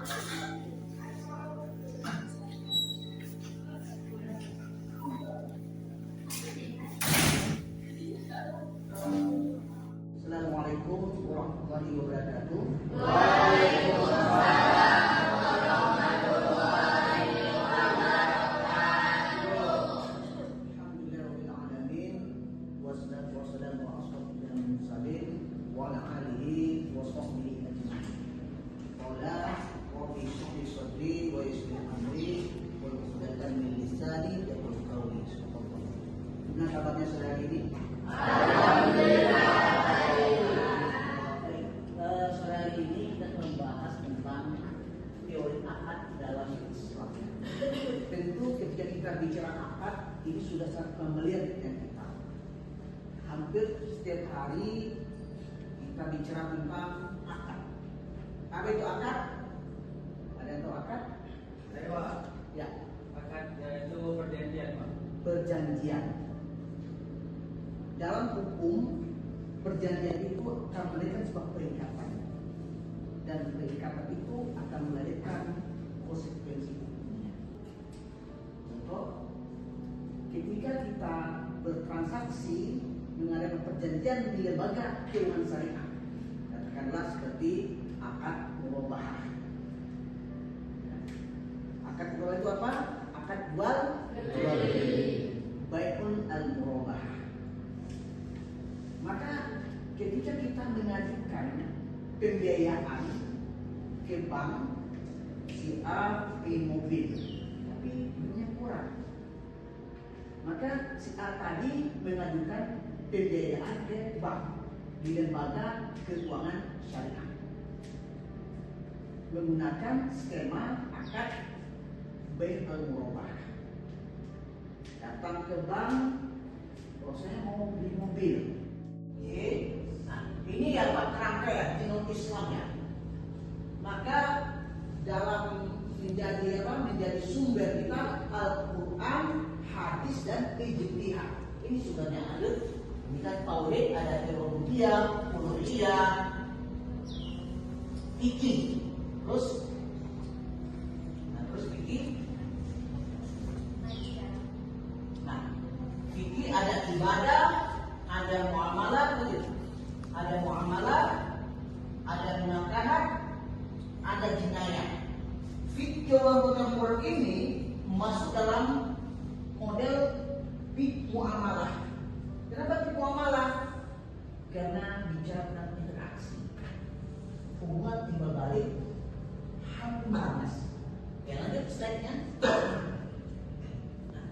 Assalamualaikum warahmatullahi wabarakatuh. Alhamdulillahirabbil alamin wassalatu wassalamu ala asyrofil mursalin wa ala alihi wa sahbihi ajmain. Qala rabbi shrah li sadri wa yassir li amri wa uqdatan min lisani yafqahu qawli. Gimana kabarnya sore hari ini? Alhamdulillah. Sore hari ini kita membahas tentang teori akad dalam Islam. Tentu ketika kita bicara akad, ini sudah sangat familiar dengan kita. Hampir setiap hari kita bicara tentang akad. Apa itu akad? Ada yang tahu akad? Saya Pak. Ya. Akad yaitu perjanjian Pak. Perjanjian. Dalam hukum, perjanjian itu akan melahirkan sebuah perikatan, dan perikatan itu akan melahirkan konsekuensi hukumnya. Contoh, ketika kita bertransaksi mengadakan perjanjian di lembaga keuangan syariah, katakanlah seperti akad murabahah. Akad murabahah itu apa? Akad jual beli, bai'un al-murabahah. Maka ketika kita mengajukan pembiayaan ke bank, si A pilih mobil, tapi duitnya kurang, maka si A tadi mengajukan pembiayaan ke bank di lembaga keuangan syariah menggunakan skema akad bai' al-murabahah. Datang ke bank, saya mau beli mobil. Nah, ini ya Pak kerangka tenor Islamnya. Maka dalam menjadi sumber kita Al-Quran, hadis dan ijtihad. Ini sumbernya ada. Ini kan tauhid, ada rububiyah, uluhiyah, fikih. Terus fikih. Nah, fikih ada ibadah, ada muamalah, ada munakahat, ada jinayah. Fikih kontemporer ini masuk dalam model fikih muamalah. Kenapa fikih muamalah? Karena bicara tentang interaksi, hubungan timbal balik, harmonis. Ya lanjut slide-nya.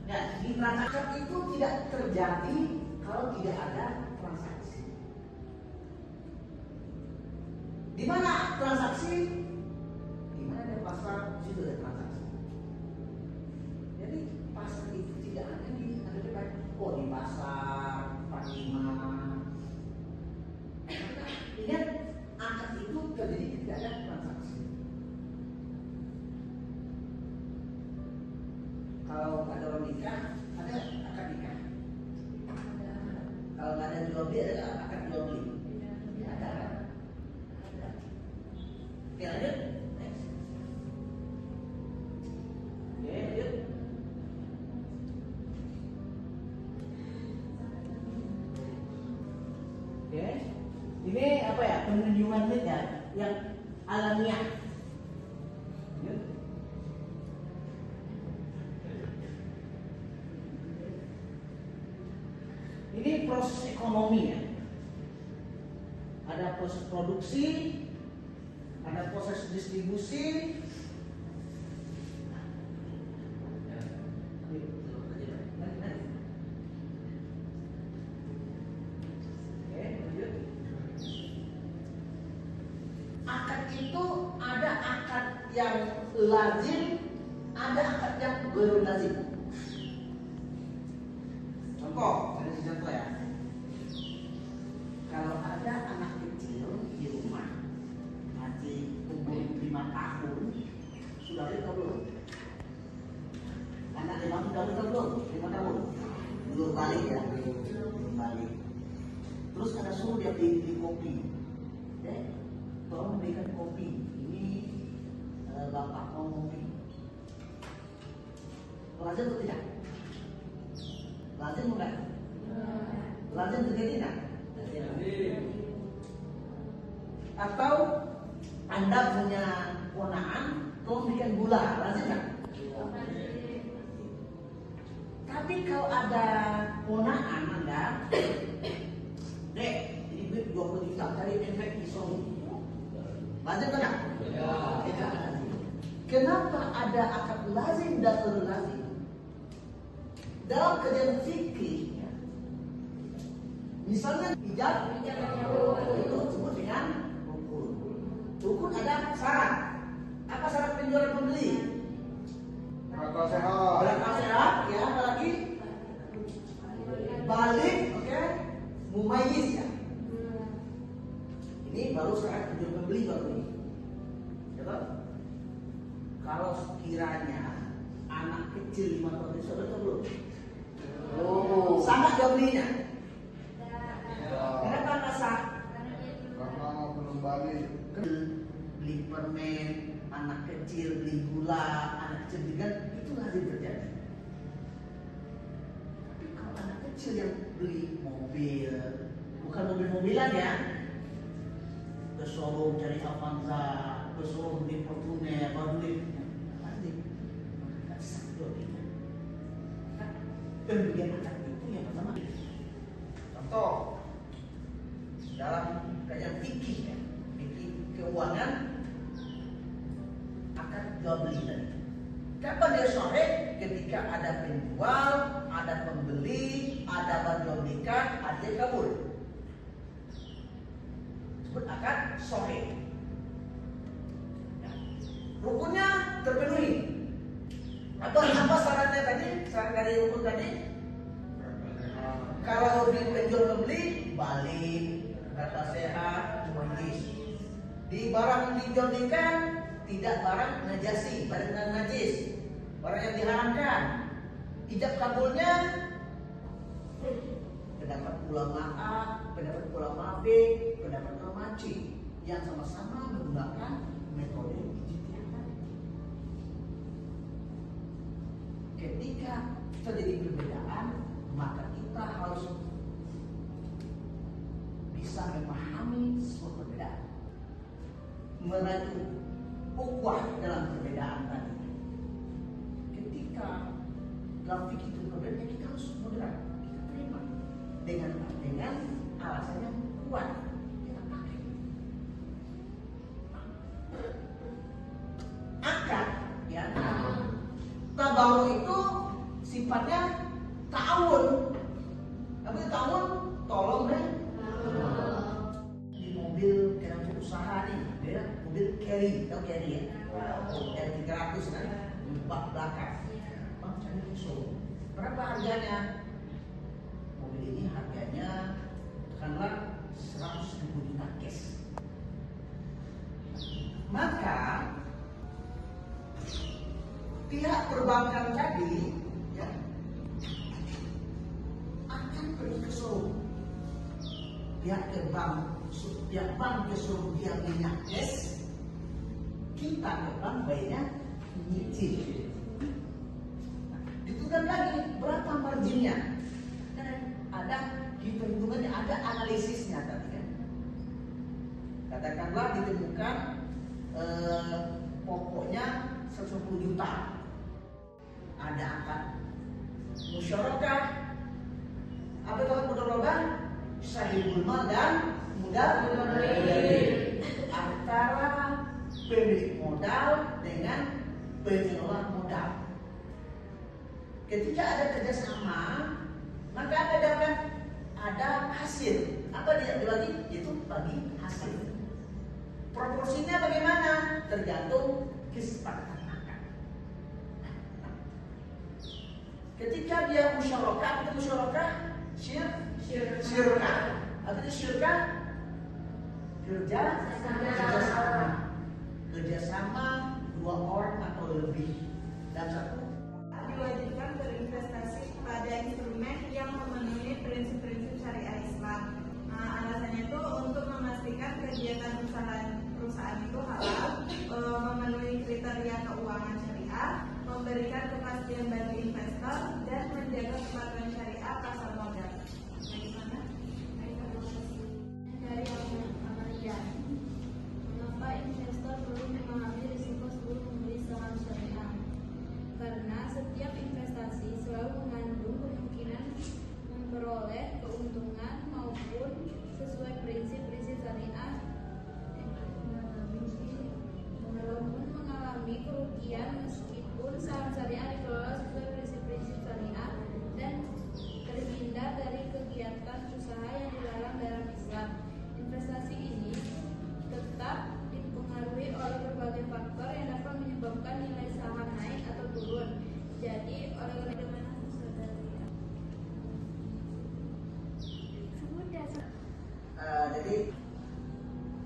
Nah, di transaksi itu tidak terjadi kalau tidak ada transaksi. Di mana transaksi? Di mana ada pasar, di situ ada transaksi. Jadi pasar itu tidak ada di pasar Fatimah. Ingat, akad itu terjadi tidak ada transaksi. Kalau ada orang nikah, ada akad nikah. Kalau nggak ada jual beli, ada akad jual beli. Ada. Oke, lanjut. Next. Oke, lanjut. Oke. Ini apa ya? Penunjukan ya yang alamiah. Lanjut. Ini proses ekonomi ya. Ada proses produksi, ada proses distribusi. Akad itu ada akad yang lazim, ada akad yang baru lazim. Contoh, saya kasih contoh ya. Kalau ada anak kecil di rumah, masih umur 5 tahun, sudah tahu belum? Anak 5 tahun sudah tahu belum? 5 tahun, belum balik ya, belum balik. Terus ada suruh dia beli kopi, tolong belikan kopi. Ini Lazim atau tidak? Lazim bukan? Lazim terjadi tidak? Atau Anda punya ponaan, tolong bikin gula, lazim nggak? Tapi kalau ada ponaan Anda, Dek, ini duit 20 juta, cari efek isol. Lazim nggak? Ya. Kenapa ada akad lazim dan ghairul lazim? Dalam kajian fikih, ya, misalnya ijab itu disebut dengan rukun. Rukun ada syarat. Apa syarat penjual dan pembeli? Akal sehat. Berakal sehat, ya, apalagi balik, oke, mumayyiz ya. Ini baru syarat penjual pembeli baru ini. Coba. Kalau sekiranya anak kecil 5 tahun itu sudah belum? Oh. Sama jawabnya. Ya. Kenapa nggak sah? Karena belum balik. Beli permen, anak kecil beli gula, anak kecil beli itu lazim terjadi. Tapi kalau anak kecil yang beli mobil, bukan mobil-mobilan ya, ke showroom cari Avanza, ke showroom beli Fortuner, baru beli lazim, nggak sah jawabnya. Pembelian anak itu yang pertama. Contoh dalam kajian fikih ya, fikih keuangan akan jual beli tadi. Kapan dia sahih? Ketika ada penjual, ada pembeli, ada jual belikan, ada kabul. Sebut akad sahih. Ya. Rukunnya terpenuhi. Apa syaratnya tadi? Syarat dari rukun tadi? Kalau di penjual pembeli balik, kata sehat, mumayyiz. Di barang dijual belikan tidak barang najasi, barang najis, barang yang diharamkan. Ijab kabulnya pendapat ulama A, pendapat ulama B, pendapat ulama C yang sama-sama menggunakan metode ijtihad. Ketika terjadi perbedaan, maka kita harus bisa memahami sebuah perbedaan, meraih ukhuwah dalam perbedaan tadi. Ketika dalam fikih itu perbedaan, kita harus moderat, kita terima dengan alasan yang kuat, kita pakai. Akad, ya, tabaru itu sifatnya ta'awun. Apa itu ta'awun? Tolong deh. Di mobil kenapa usaha nih, beda mobil carry, tau carry ya? R300 kan, bak belakang. Bang cari musuh. Berapa harganya? Mobil ini harganya katakanlah 100.000 juta cash. Maka pihak perbankan tadi ya, akan pergi ke showroom. Pihak bank ke showroom dia minyak cash, kita ke bank bayarnya nyicil. Ditentukan lagi berapa marginnya. Ada hitung-hitungannya, ada analisisnya tadi kan. Katakanlah ditemukan pokoknya 110 juta. Ada akad musyarakah. Apa itu akad musyarakah? Sahibul mal dan modal antara pemilik modal dengan pengelola modal. Ketika ada kerjasama, maka ada hasil. Apa dia dibagi? Itu bagi hasil. Proporsinya bagaimana? Tergantung kesepakatan akad. Ketika dia musyarakah, itu musyarakah syirkah. Apa itu syirkah? Kerjasama dua orang atau lebih dan satu. Diwajibkan berinvestasi pada instrumen yang memenuhi prinsip-prinsip syariah Islam. Alasannya itu untuk memastikan kegiatan perusahaan itu halal, memenuhi kriteria keuangan syariah, memberikan kepastian bagi investor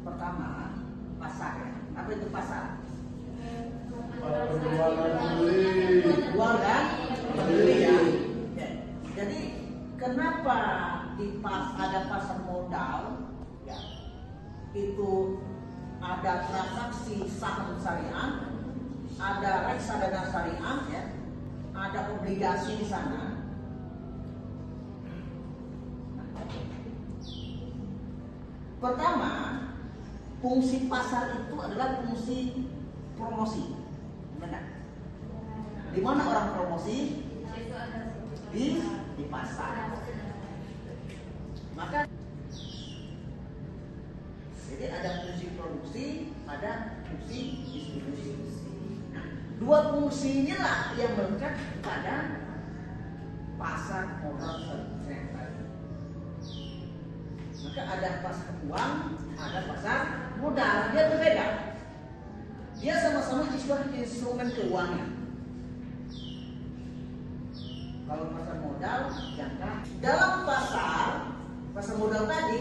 pertama pasar ya. Apa itu pasar? Penjual dan beli. Jual dan beli ya. Oke. Jadi kenapa ada pasar modal? Ya, itu ada transaksi saham syariah, ada reksadana syariah, ya, ada obligasi di sana. Pertama, fungsi pasar itu adalah fungsi promosi, benar? Di mana orang promosi? Di pasar. Maka jadi ada fungsi produksi, ada fungsi distribusi. Nah, dua fungsi inilah yang melekat pada pasar modal syariah. Maka ada pasar uang, ada pasar modal, dia berbeda. Dia sama-sama instrumen keuangan. Kalau pasar modal, jangka dalam pasar modal tadi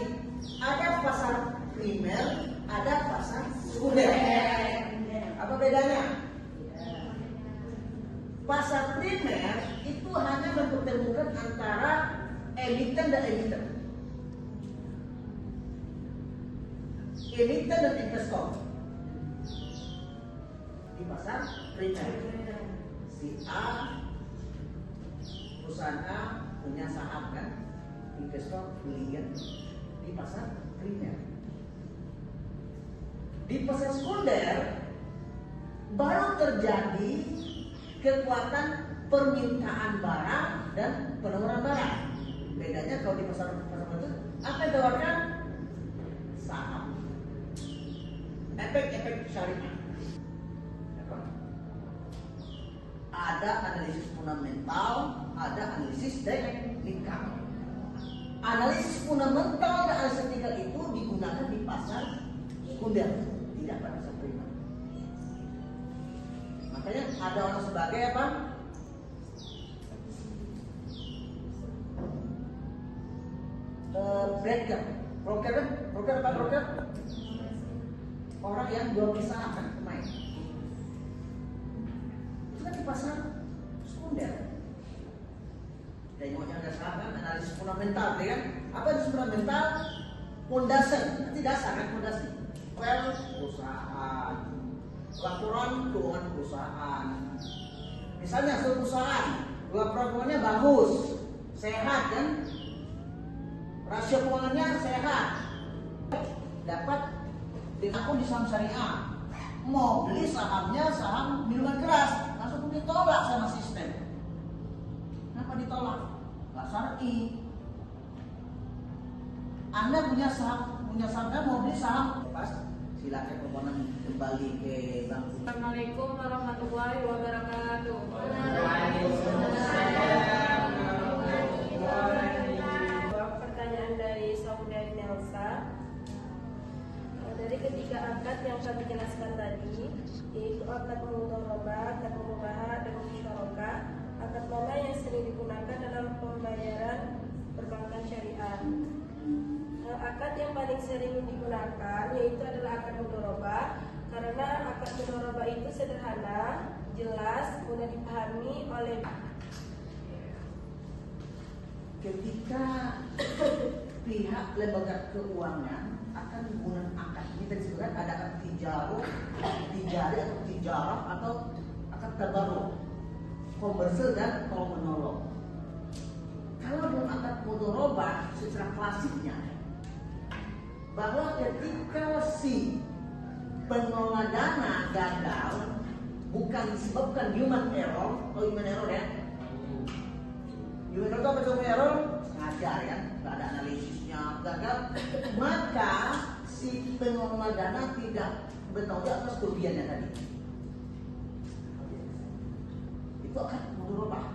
ada pasar primer, ada pasar sekunder. Apa bedanya? Pasar primer itu hanya mempertemukan antara emiten dan emiten. Emiten dan investor. Di pasar primer, si A, perusahaan A punya saham kan, investor beliin di pasar primer. Di pasar sekunder baru terjadi kekuatan permintaan barang dan penawaran barang. Bedanya kalau di pasar modal apa yang ditawarkan? Saham. Efek-efek syariah. Ada analisis fundamental, ada analisis teknikal. Analisis fundamental dan analisis teknikal itu digunakan di pasar sekunder, tidak pada pasar primer. Makanya ada orang sebagai apa? Broker apa broker? Orang yang jual beli saham kan, pemain. Itu kan di pasar sekunder. Dan yang ada saham kan analisis fundamental, ya kan? Apa analisis fundamental? Fondasi, nanti dasar kan fondasi. Perusahaan, laporan keuangan perusahaan. Misalnya suatu perusahaan, laporan keuangannya bagus, sehat kan? Rasio keuangannya sehat. Dapat akun di saham syariah. Mau beli sahamnya saham minuman keras, langsung ditolak sama sistem. Kenapa ditolak? Nggak syar'i. Anda punya sahamnya mau beli saham, pas silakan permohonan kembali ke bank. Assalamualaikum warahmatullahi wabarakatuh. Pertanyaan dari saudari Nelsa. Dari ketiga akad yang kami jelaskan tadi, yaitu akad mudharabah, akad mubahah, dan musyarakah, akad mana yang sering digunakan dalam pembayaran perbankan syariah? Akad yang paling sering digunakan yaitu adalah akad mudharabah, karena akad mudharabah itu sederhana, jelas, mudah dipahami oleh ketika pihak lembaga keuangan akan menggunakan akad ini tadi sebenarnya ada akad tijari atau tijarah atau akad tabarruk, komersil dan tolong menolong. Kalau dalam akad mudharabah secara klasiknya bahwa ketika si pengelola dana gagal bukan disebabkan human error ya. Human error itu apa? Human error sengaja ya, nggak ada analisisnya, gagal, maka si pengelola dana tidak bertanggung jawab atas kerugiannya tadi. Itu akan mudharabah.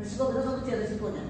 Risiko besar kecil risikonya.